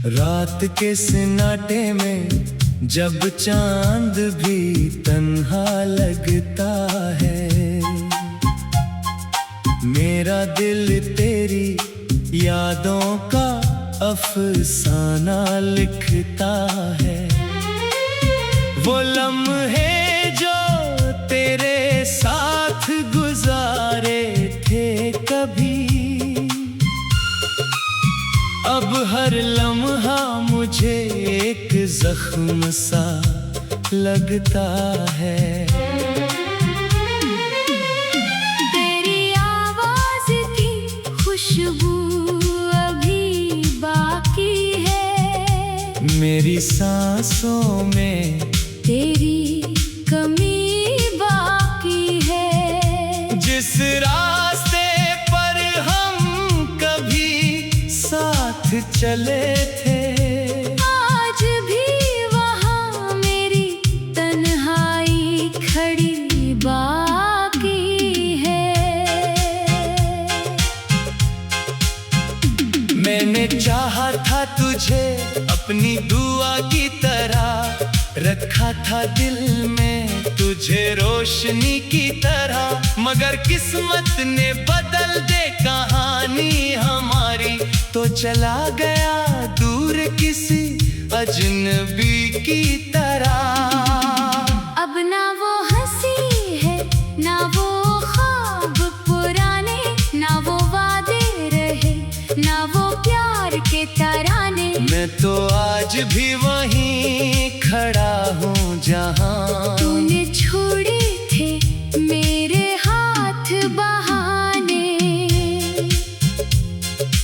रात के सन्नाटे में जब चांद भी तन्हा लगता है, मेरा दिल तेरी यादों का अफसाना लिखता है। वो लम्हे जो तेरे साथ गुजारे थे कभी, अब हर लम्हा मुझे एक जख्म सा लगता है। तेरी आवाज की खुशबू अभी बाकी है, मेरी सांसों में तेरी कमी बाकी है। जिस रास्ते पर हम कभी साथ चले थे, आज भी वहाँ मेरी तन्हाई खड़ी बाकी है। मैंने चाहा था तुझे अपनी दुआ की तरह, रखा था दिल में तुझे रोशनी की तरह, मगर किस्मत ने बदल दे कहानी हमारी, तो चला गया दूर किसी अजनबी की तरह। अब ना वो हंसी है, ना वो ख्वाब पुराने, ना वो वादे रहे, ना वो प्यार के तराने। मैं तो आज भी वहीं खड़ा हूँ जहाँ तूने छोड़े थे मेरे हाथ बहाने।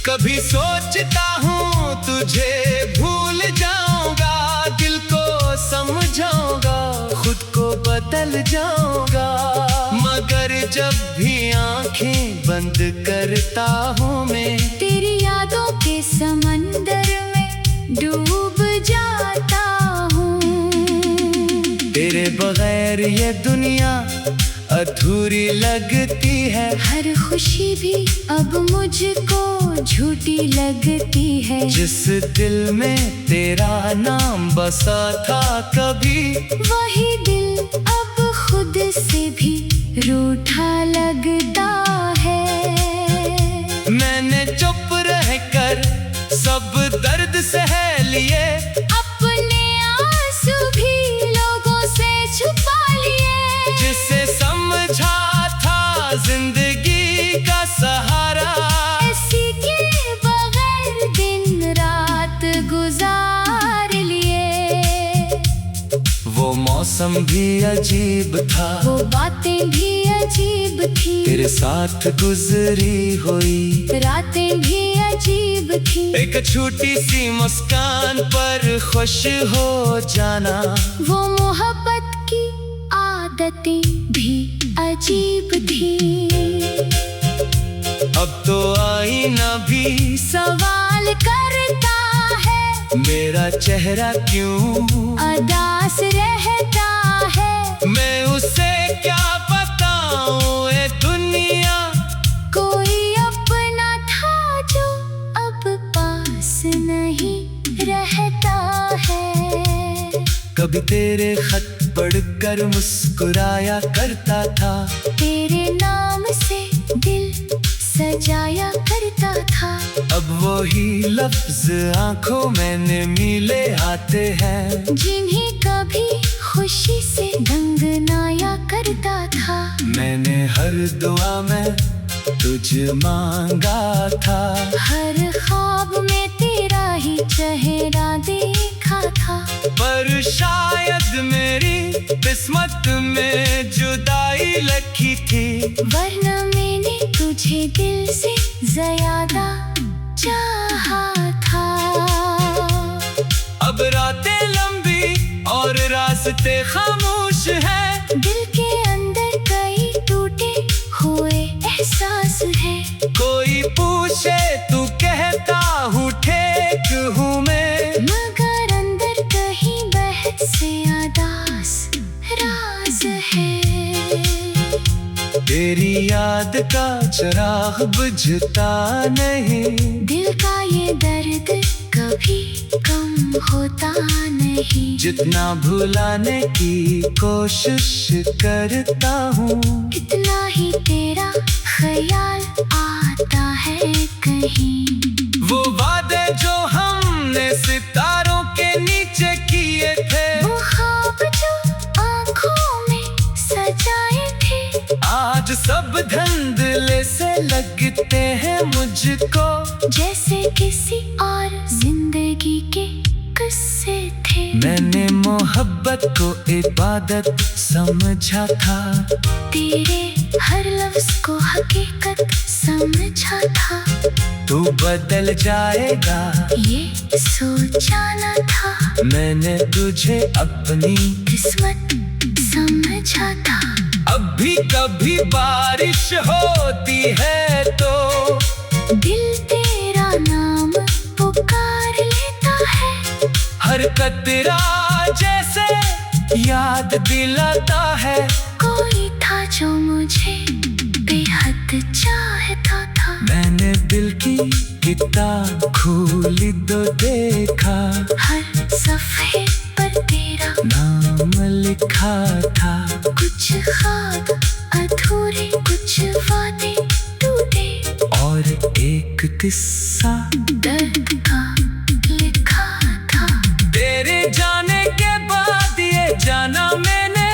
कभी सोचता हूँ तुझे भूल जाऊंगा, दिल को समझाऊंगा, खुद को बदल जाऊंगा, मगर जब भी आंखें बंद करता हूँ मैं, तेरी यादों के समंदर में डूब जाता हूँ। तेरे बगैर ये दुनिया अधूरी लगती है, हर खुशी भी अब मुझको झूठी लगती है। जिस दिल में तेरा नाम बसा था कभी, वही दिल अब खुद से भी रूठा लगता है। मैंने चुप रहकर सब दर्द सह लिए, अपने आंसू भी लोगों से छुपा लिए। जिसे समझा था जिंदगी का सहारा, इसी के बगैर दिन रात गुजार लिए। वो मौसम भी अजीब था, वो बातें भी अजीब थी, तेरे साथ गुजरी हुई रातें भी अजीब थी। एक छोटी सी मुस्कान पर खुश हो जाना, वो मोहब्बत की आदतें भी अजीब थी। अब तो आईना भी सवाल करता है, मेरा चेहरा क्यों अदास रहता है। मैं उसे क्या बताऊं ए दुनिया, कोई अपना था जो अब पास नहीं रहता है। कभी तेरे खत पढ़कर मुस्कुराया करता था, तेरे नाम से दिल सजाया करता था। अब वही लफ्ज आंखों में मिले आते हैं, जिन्हें कभी खुशी से दंगनाया करता था। मैंने हर दुआ में तुझ मांगा था, हर ख्वाब में तेरा ही चेहरा देखा था। पर शायद मेरी किस्मत में जुदाई लिखी थी, वरना मैंने तुझे दिल से ज्यादा चाहा था। अब रातें लंबी और रास्ते खामोश हैं, दिल के अंदर कई टूटे हुए एहसास है। कोई पूछे तू कहता हूँ ठीक हूँ मैं, मगर अंदर कहीं याद का चिराग बुझता नहीं। दिल का ये दर्द कभी कम होता नहीं। जितना भुलाने की कोशिश करता हूँ, इतना ही तेरा ख्याल आता है कहीं। वो वादे जो हमने सितारों के नीचे किए थे, वो ख्वाब जो आँखों में सजाए थे, आज सब धुंधले से लगते हैं मुझको, जैसे किसी और जिंदगी के किस्से थे। मैंने मोहब्बत को इबादत समझा था, तेरे हर लफ्ज को हकीकत समझा था। तू बदल जाएगा ये सोचा न था, मैंने तुझे अपनी किस्मत समझा था। अब भी कभी बारिश होती है तो दिल तेरा नाम पुकार लेता है। हर कतरा जैसे याद दिलाता है। कोई था जो मुझे बेहद चाहता था। मैंने दिल की किताब खोली तो देखा, हर सफ़े पर तेरा नाम लिखा था। कुछ ख्वाब अधूरे, कुछ वादे टूटे, और एक किस्सा दर्द का लिखा था। तेरे जाने के बाद ये जाना मैंने,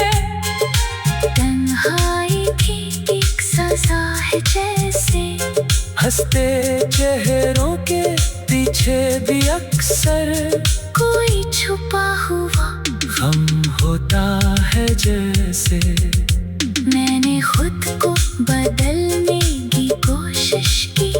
तन्हाई भी एक सजा है जैसे। हंसते चेहरों के पीछे भी अक्सर कोई छुपा हुआ गम होता है जैसे। मैंने खुद को बदलने की कोशिश की,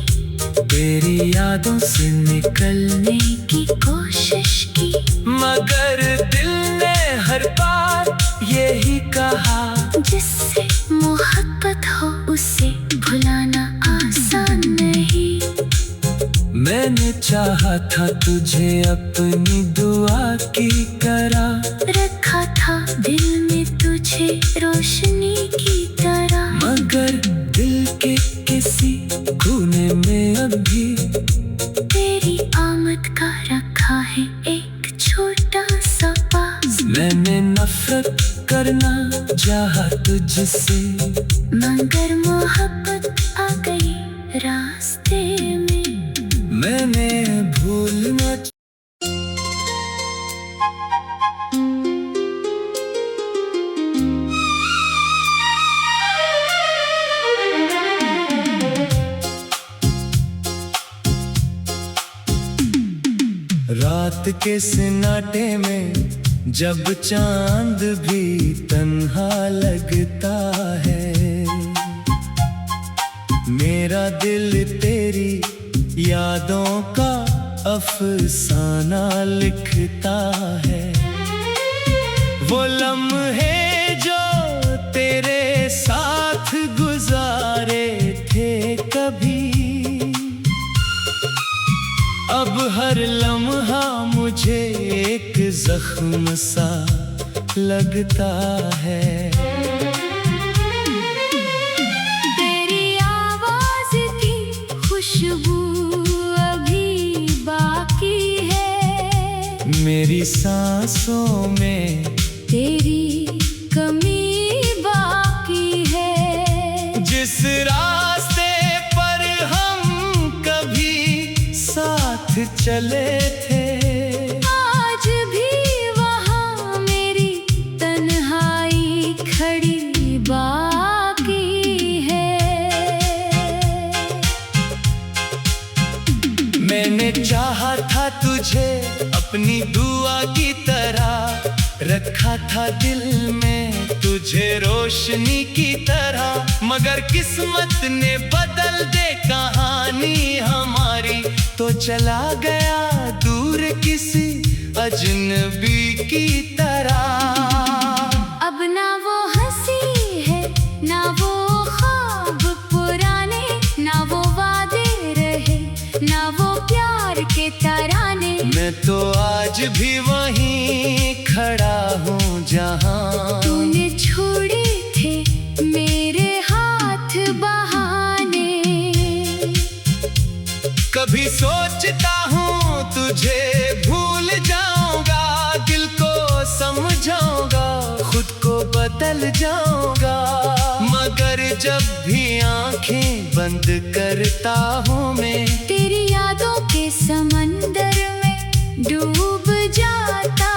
तेरी यादों से निकलने की कोशिश की, मगर दिल ने हर बार यही कहा, जिससे मोहब्बत हो उसे भुलाना आसान नहीं। मैंने चाहा था तुझे अपनी दुआ की तरह, रखा था दिल में तुझे रोशनी की तरह, मगर दिल के किसी कोने में अभी तेरी आमद का रखा है एक छोटा सा पास। मैंने नफरत करना चाहा तुझसे, मगर मोहब्बत आ गई रास्ते में। मैंने भूलना रात के सन्नाटे में जब चांद भी तन्हा लगता है, मेरा दिल तेरी यादों का अफसाना लिखता है। वो लम्हे जो तेरे साथ गुजारे थे कभी, अब हर लम्हा मुझे एक जख्म सा लगता है। तेरी आवाज की खुशबू अभी बाकी है, मेरी सांसों में तेरी कमी बाकी है। जिस रास्ते पर हम कभी साथ चले थे, आज भी वहाँ मेरी तन्हाई खड़ी बाकी है। मैंने चाहा था तुझे अपनी दुआ की तरह, रखा था दिल में तुझे रोशनी की तरह, मगर किस्मत ने बदल दे कहानी हमारी, तो चला गया दूर किसी अजनबी की तरह। अब ना वो हंसी है, ना वो ख्वाब पुराने, ना वो वादे रहे, ना वो प्यार के तराने। मैं तो आज भी वहीं खड़ा हूँ जहाँ तूने छोड़े थे मेरे हाथ बहा सोचता हूँ तुझे भूल जाऊंगा, दिल को समझाऊंगा, खुद को बदल जाऊंगा। मगर जब भी आंखें बंद करता हूँ मैं, तेरी यादों के समंदर में डूब जाता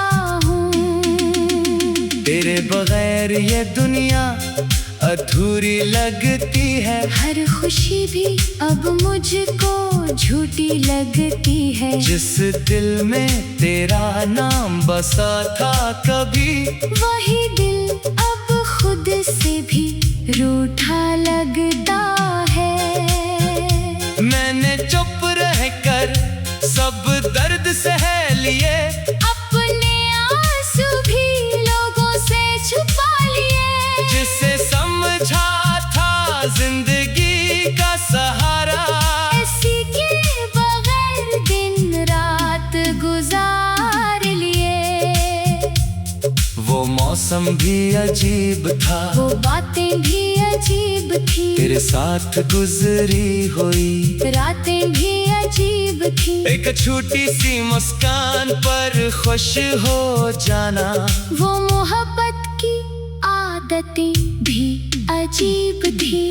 हूँ। तेरे बगैर ये दुनिया अधूरी लगती है, हर खुशी भी अब मुझको झूठी लगती है। जिस दिल में तेरा नाम बसा था कभी, वही दिल अब खुद से भी रूठा लगता है। मैंने चुप रहकर सब दर्द सह लिए, अपने आंसू भी लोगों से छुपा लिए। जिसे समझा था जिंदगी का सहारा, इसी के बगैर दिन रात गुजार लिए। वो मौसम भी अजीब था, वो बातें भी अजीब थी, तेरे साथ गुजरी हुई रातें भी अजीब थी। एक छोटी सी मुस्कान पर खुश हो जाना, वो मोहब्बत की आदतें भी अजीब थी।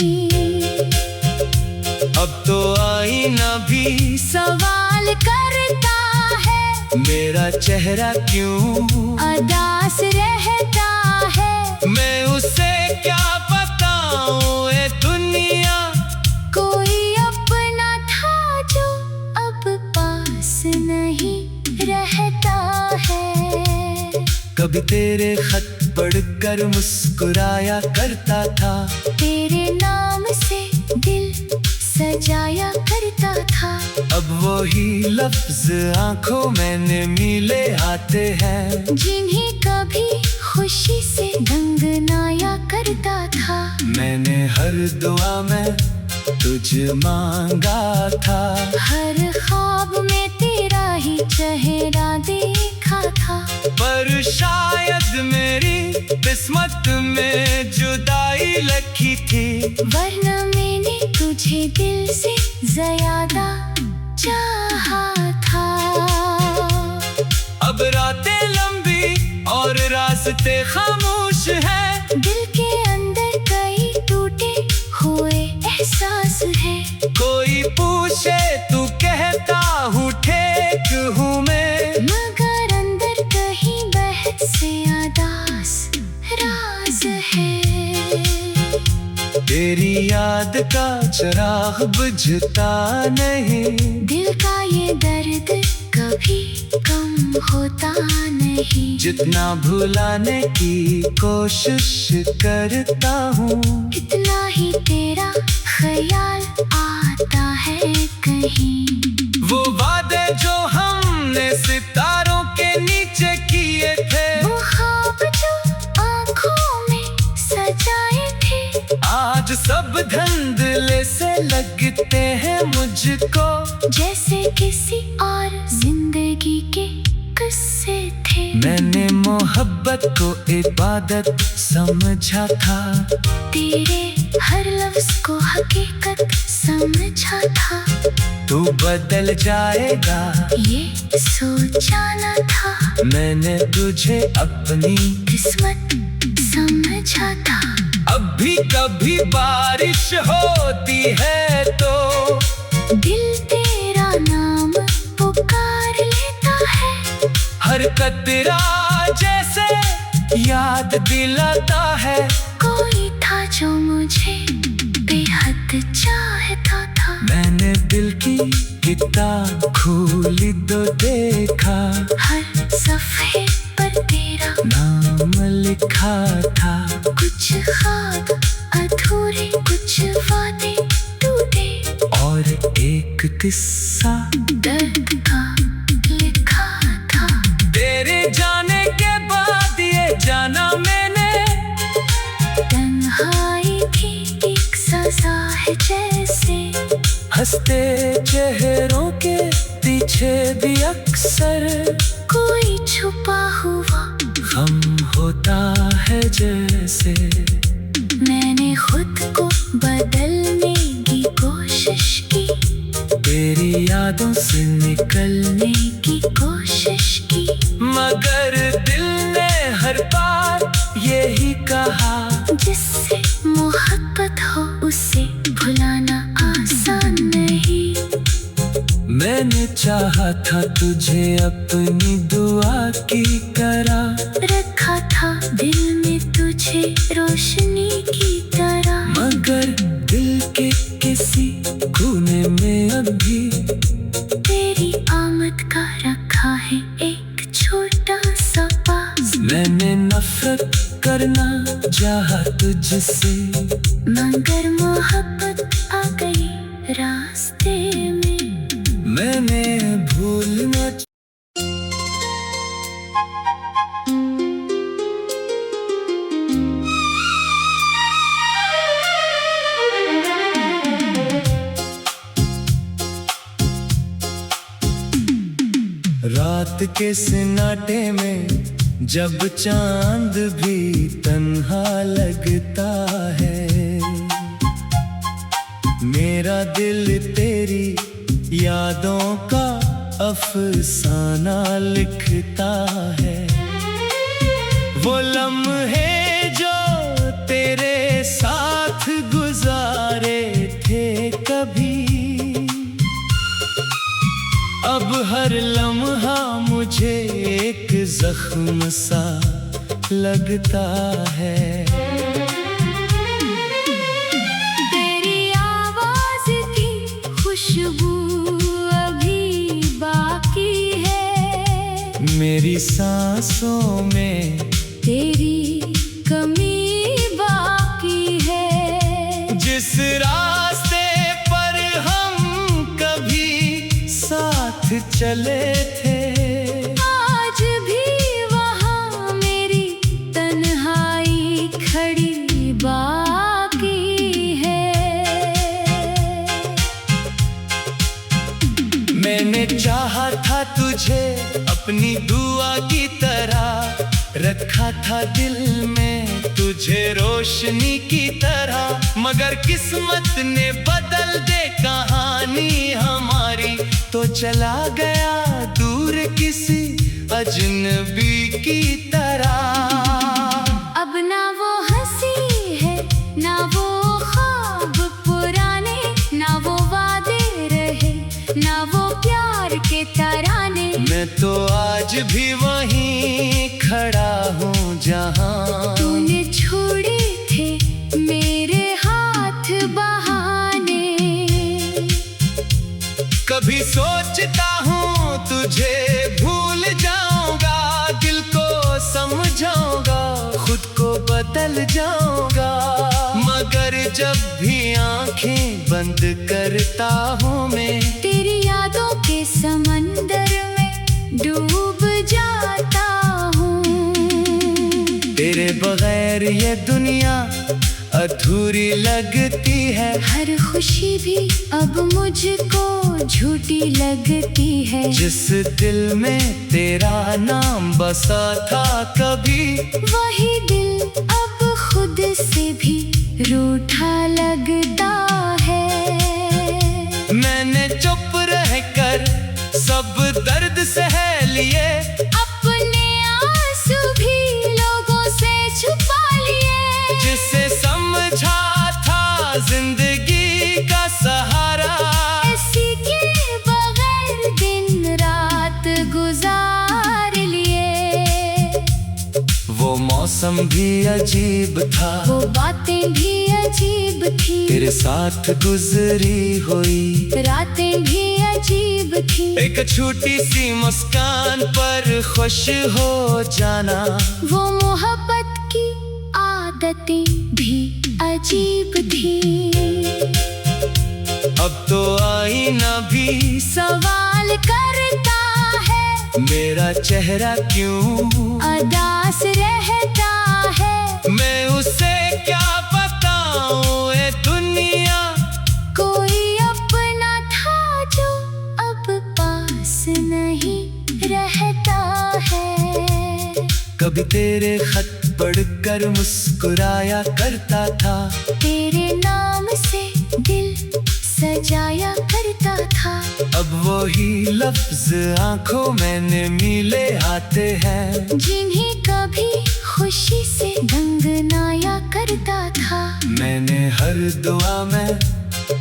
अब तो आईना भी सवाल करता है, मेरा चेहरा क्यों अदास रहता है। मैं उसे क्या बताऊं ए दुनिया, कोई अपना था जो अब पास नहीं रहता है। कभी तेरे खत पढ़कर मुस्कुराया करता था, तेरे नाम से दिल सजाया करता था। अब वही लफ्ज आंखों में मिले आते हैं, जिन्हें कभी खुशी से दंगनाया करता था। मैंने हर दुआ में तुझ मांगा था, हर ख्वाब में तेरा ही चेहरा देखा था। पर शायद मेरी किस्मत में जुदाई लिखी थी, वरना मैंने तुझे दिल से ज्यादा चाहा था। अब रातें लंबी और रास्ते खामोश हैं, दिल के अंदर कई टूटे हुए एहसास है। कोई पूछे तू कहता हूँ ठीक हूँ मैं, मगर अंदर कहीं बहस से आदास राज है। तेरी याद का चिराग बुझता नहीं, दिल का ये दर्द कभी कम होता नहीं। जितना भुलाने की कोशिश करता हूँ, इतना ही तेरा ख्याल आता है कहीं। वो वादे जो हमने सितारों के नीचे किए थे, वो ख्वाब जो आँखों में सजाए थे, आज सब धंधले से लगते हैं मुझको, जैसे किसी और जिंदगी के किस्से थे। मैंने मोहब्बत को इबादत समझा था, तेरे हर लफ्ज को हकीकत समझा था। तू बदल जाएगा ये सोचा न था, मैंने तुझे अपनी किस्मत समझा था। अब भी कभी बारिश होती है तो दिल तेरा नाम पुकार लेता है। हर कतरा जैसे याद दिलाता है, कोई था जो मुझे बेहद चाहता था। मैंने दिल की किताब खोली तो देखा, हर सफ़े पर तेरा नाम लिखा था। कुछ ख्वाब अधूरे, कुछ वादे टूटे, और एक किस्सा दर्द का लिखा था। तेरे जाने के बाद ये जाना मैंने, तन्हाई भी एक सजा है जैसे। हंसते चेहरों के पीछे भी अक्सर कोई छुपा हुआ गम होता है जैसे। मैंने खुद को बदलने की कोशिश की, तेरी याद यादों से निकलने की कोशिश की, मगर दिल ने हर बार यही कहा, जिससे मोहब्बत हो उसे भुलाना आसान नहीं। मैंने चाहा था तुझे अपनी दुआ की तरह, रखा था दिल में तुझे रोशनी की तरह, मगर दिल के किसी कोने में अभी तेरी आमद का रखा है एक छोटा सा पास। मैंने नफरत करना चाहा तुझसे, मगर मोहब्बत आ गई रास्ते में। मैंने भूलना रात के सन्नाटे में जब चांद भी तन्हा लगता है, मेरा दिल तेरी यादों का अफसाना लिखता है। वो लम्हे जो तेरे साथ गुजारे थे कभी, अब हर लम्हा मुझे एक जख्म सा लगता है। तेरी आवाज की खुशबू अभी बाकी है, मेरी सांसों में तेरी कमी बाकी है। जिस रास्ते पर हम कभी साथ चले थे, आज भी वहाँ मेरी तन्हाई खड़ी बाकी है। मैंने चाहा था तुझे अपनी दुआ की तरह, रखा था दिल में तुझे रोशनी की तरह, मगर किस्मत ने बदल दे कहानी हमारी, तो चला गया दूर किसी अजनबी की तरह। अब ना वो हंसी है ना वो ख्वाब पुराने, ना वो वादे रहे ना वो प्यार के तराने। मैं तो आज भी वहीं खड़ा हूँ जहाँ तूने छोड़े थे मेरे हाथ बहाने। कभी सोचता हूँ तुझे भूल जाऊंगा, दिल को समझाऊंगा, खुद को बदल जाऊंगा, मगर जब भी आंखें बंद करता हूँ मैं, तेरी यादों के समंदर में डूब जाता हूँ। तेरे बगैर ये दुनिया अधूरी लगती है, हर खुशी भी अब मुझको झूठी लगती है। जिस दिल में तेरा नाम बसा था कभी, वही दिल अब खुद से भी रूठा लगता है। मैंने चुप रहकर सब दर्द सह लिए, अपने आंसू भी लोगों से छुपा लिए। जिसे समझा था जिंदगी का सहारा, इसी के बगैर दिन रात गुजार लिए। वो मौसम भी अजीब था, वो बातें भी अजीब थी, तेरे साथ गुजरी हुई रातें भी अजीब थी। एक छोटी सी मुस्कान पर खुश हो जाना, वो मोहब्बत की आदतें भी अजीब थी। अब तो आईना भी सवाल करता है, मेरा चेहरा क्यों अदास रहता है। मैं उसे क्या बताऊं ए दुनिया, कोई अपना था जो अब पास नहीं रहता है। कभी तेरे खत पढ़कर मुस्कुराया करता था, तेरे नाम से दिल सजाया करता था। अब वही लफ्ज आंखों में मिले आते हैं, जिन्हें कभी खुशी से दंगनाया करता था। मैंने हर दुआ में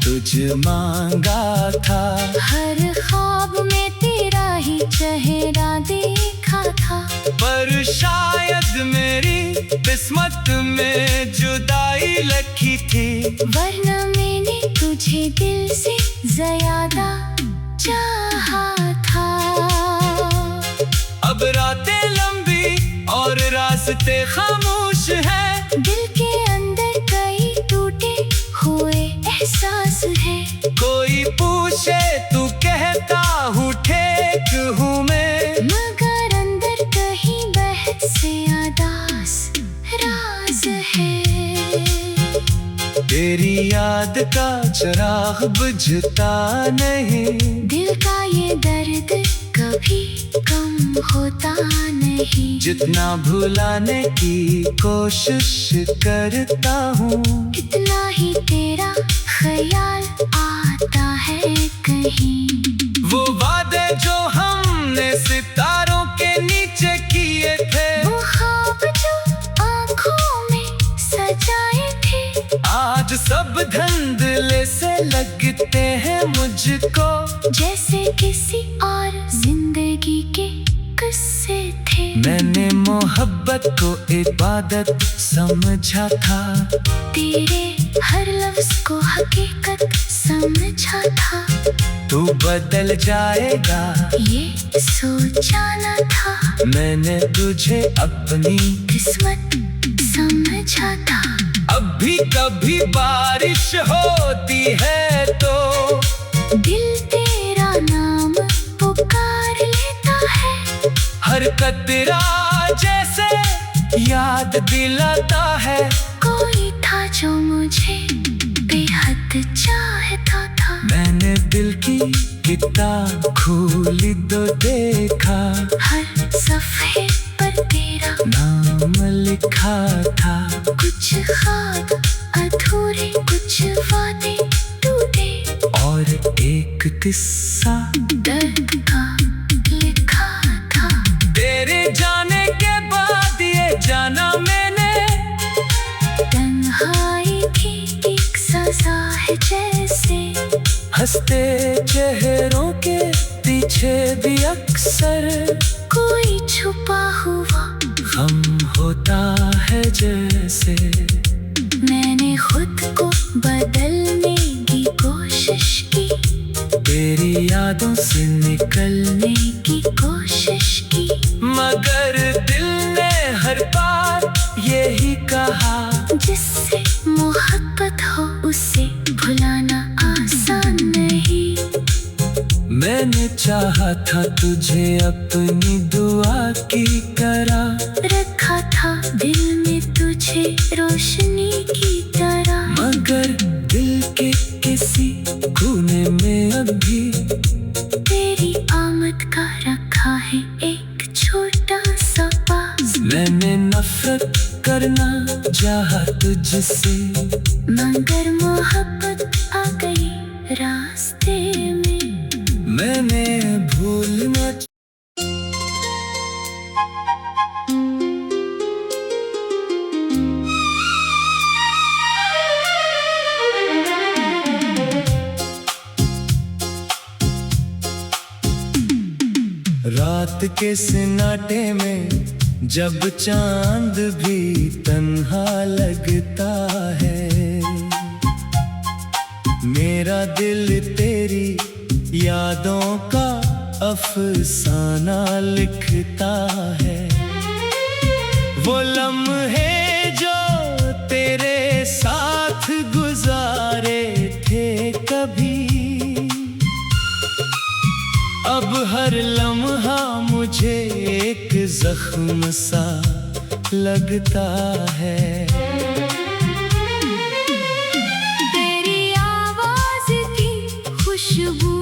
तुझ मांगा था, हर ख्वाब में तेरा ही चेहरा देखा था। पर शायद मेरी किस्मत में जुदाई लिखी थी, वरना मैंने तुझे दिल से ज्यादा चाहा था। अब रातें लंबी और रास्ते खामोश हैं, दिल के अंदर कई टूटे हुए एहसास है। कोई पूछे तू कहता हूँ ठीक हूँ मैं, मगर अंदर कहीं बहत से आदास राज है। तेरी याद का चिराग बुझता नहीं, दिल का ये दर्द कभी कम होता नहीं। जितना भुलाने की कोशिश करता हूँ, इतना ही तेरा ख्याल आता है कहीं। वो वादे जो हमने सितारों के नीचे किए थे, वो ख्वाब जो आँखों में सजाए थे, आज सब धुंधले से लगते हैं मुझको, जैसे किसी और जिंदगी के किस्से थे। मैंने मोहब्बत को इबादत समझा था, तेरे हर लफ्ज को हकीकत समझा था। तू बदल जाएगा ये सोचा न था, मैंने तुझे अपनी किस्मत समझा था। अब भी कभी बारिश होती है तो दिल तेरा नाम पुकार लेता है। हर कतरा जैसे याद दिलाता है, कोई था जो मुझे बेहद चाहता था। मैंने दिल की किताब खोली तो देखा, हर सफ़े पर तेरा नाम लिखा था। कुछ ख्वाब अधूरे, कुछ वादे टूटे, और एक किस्सा दर्द का लिखा था। तेरे जाने के बाद ये जाना मैंने, तन्हाई भी एक सजा है जैसे। हंसते चेहरों के पीछे भी अक्सर कोई छुपा हुआ गम होता है जैसे। मैंने खुद को बदलने की कोशिश की, तेरी यादों से निकलने की कोशिश की, मगर दिल ने हर बार यही कहा, जिससे मोहब्बत हो उसे भुलाना आसान नहीं। मैंने चाहा था तुझे अपनी दुआ की तरह, रखा था दिल में तुझे रोशनी की तरह, मगर दिल के किसी कोने में अभी तेरी आमद का रखा है एक छोटा सा पास। मैंने नफरत करना चाहा तुझसे, मगर मोहब्बत आ गई रास्ते में। मैंने भूलना रात के सन्नाटे में जब चांद भी तन्हा लगता है, मेरा दिल तेरी यादों का अफसाना लिखता है। वो लम्हे जो तेरे साथ गुजारे थे कभी, अब हर लम्हा मुझे एक जख्म सा लगता है। तेरी आवाज की खुशबू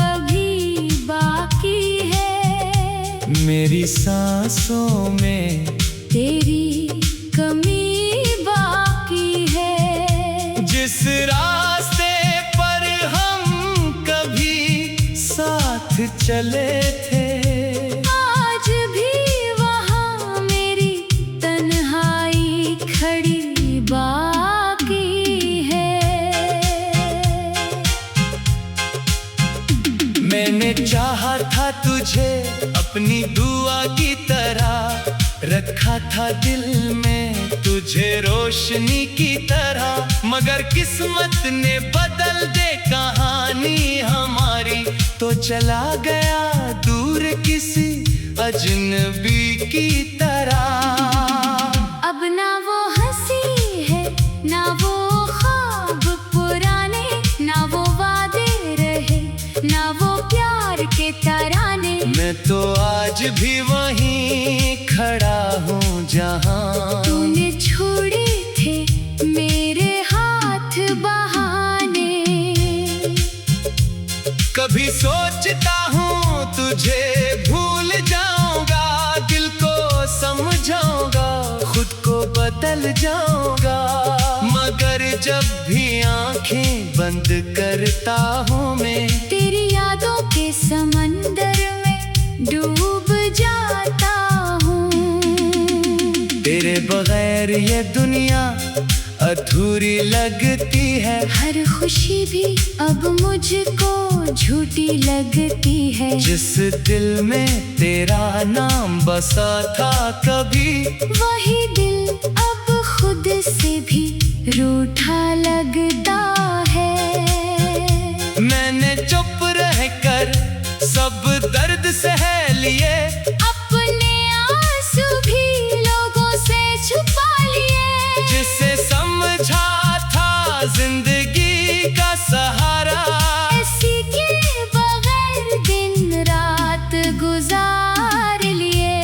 अभी बाकी है, मेरी सांसों में तेरी कमी बाकी है। जिस रास्ते पर हम कभी चले थे। आज भी वहाँ मेरी तन्हाई खड़ी बाकी है। मैंने चाहा था तुझे अपनी दुआ की तरह, रखा था दिल में तुझे रोशनी की तरह, मगर किस्मत ने बदल दे कहानी हमारी, तो चला गया दूर किसी अजनबी की तरह। अब ना वो हंसी है ना वो ख्वाब पुराने, ना वो वादे रहे ना वो प्यार के तराने। मैं तो आज भी वहीं खड़ा हूँ जहाँ तूने छोड़े थे मेरे हाथ बहाने। कभी सोचता हूँ तुझे भूल जाऊंगा, दिल को समझाऊंगा, खुद को बदल जाऊंगा, मगर जब भी आंखें बंद करता हूँ मैं, तेरी यादों के समंदर में डूब जाता हूँ। तेरे बगैर ये दुनिया अधूरी लगती है। हर खुशी भी अब मुझको झूठी लगती है। जिस दिल में तेरा नाम बसा था कभी, वही दिल अब खुद से भी रूठा लगता है। मैंने चुप रहकर सब दर्द सह लिए, अपने आंसू भी लोगों से छुपा लिए। जिसे समझा था जिंदगी का सहारा, इसी के बगैर दिन रात गुजार लिए।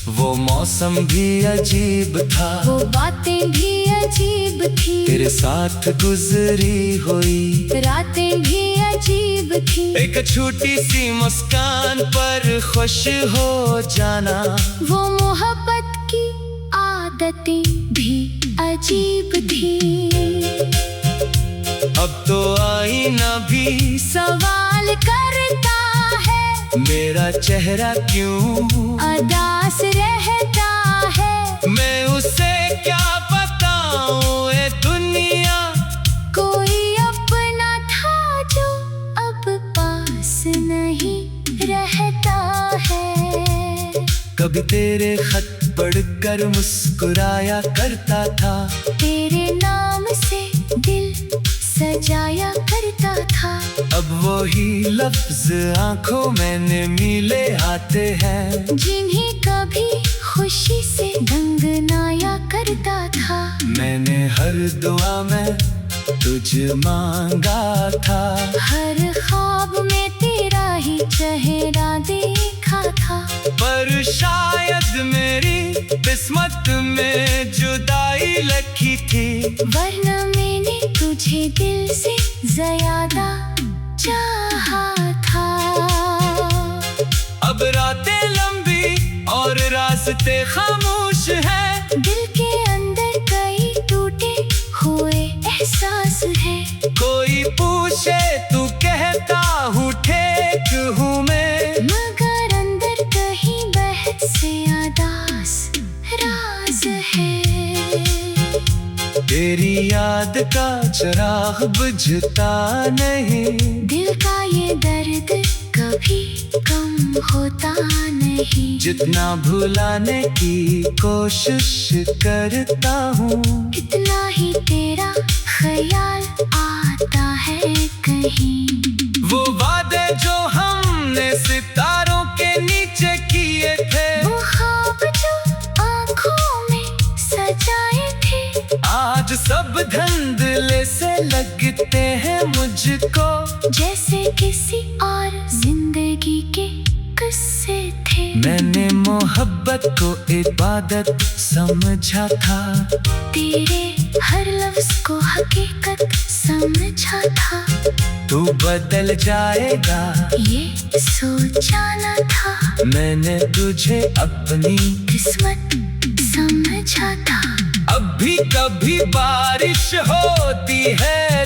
वो मौसम भी अजीब था, वो बातें भी अजीब थी, तेरे साथ गुजरी हुई रातें भी अजीब थी। एक छोटी सी मुस्कान पर खुश हो जाना, वो मोहब्बत की आदतें भी अजीब थी। अब तो आईना भी सवाल करता है, मेरा चेहरा क्यों अदास रहता है। मैं उसे क्या बताऊं ए दुनिया, कोई अपना था जो अब पास नहीं रहता है। कभी तेरे खत पढ़कर मुस्कुराया करता था, तेरे नाम से दिल सजाया करता था। अब वही लफ्ज आंखों में मिले आते हैं, जिन्हें कभी खुशी से गंगनाया करता था। मैंने हर दुआ में तुझ मांगा था, हर ख्वाब में तेरा ही चेहरा देखा था। पर शायद मेरी किस्मत में जुदाई लिखी थी, वरना मैंने तुझे दिल से ज्यादा चाहा था। अब रातें लंबी और रास्ते खामोश हैं, दिल के अंदर कई टूटे हुए एहसास है। कोई पूछे तू कहता हूँ ठीक हूँ मैं, मगर अंदर कहीं बहत से आदास राज है। तेरी याद का चिराग बुझता नहीं, दिल का ये दर्द कभी कम होता नहीं। जितना भुलाने की कोशिश करता हूँ, इतना ही तेरा ख्याल आता है कहीं। वो वादे जो हमने सितारों के नीचे किए थे, वो ख्वाब जो आँखों में सजाए थे, आज सब धंधले से लगते हैं मुझको, जैसे किसी और जिंदगी के किस्से थे। मैंने मोहब्बत को इबादत समझा था, तेरे हर लफ्ज को हकीकत समझा था। तू बदल जाएगा ये सोचा न था, मैंने तुझे अपनी किस्मत समझा था। अब भी कभी बारिश होती है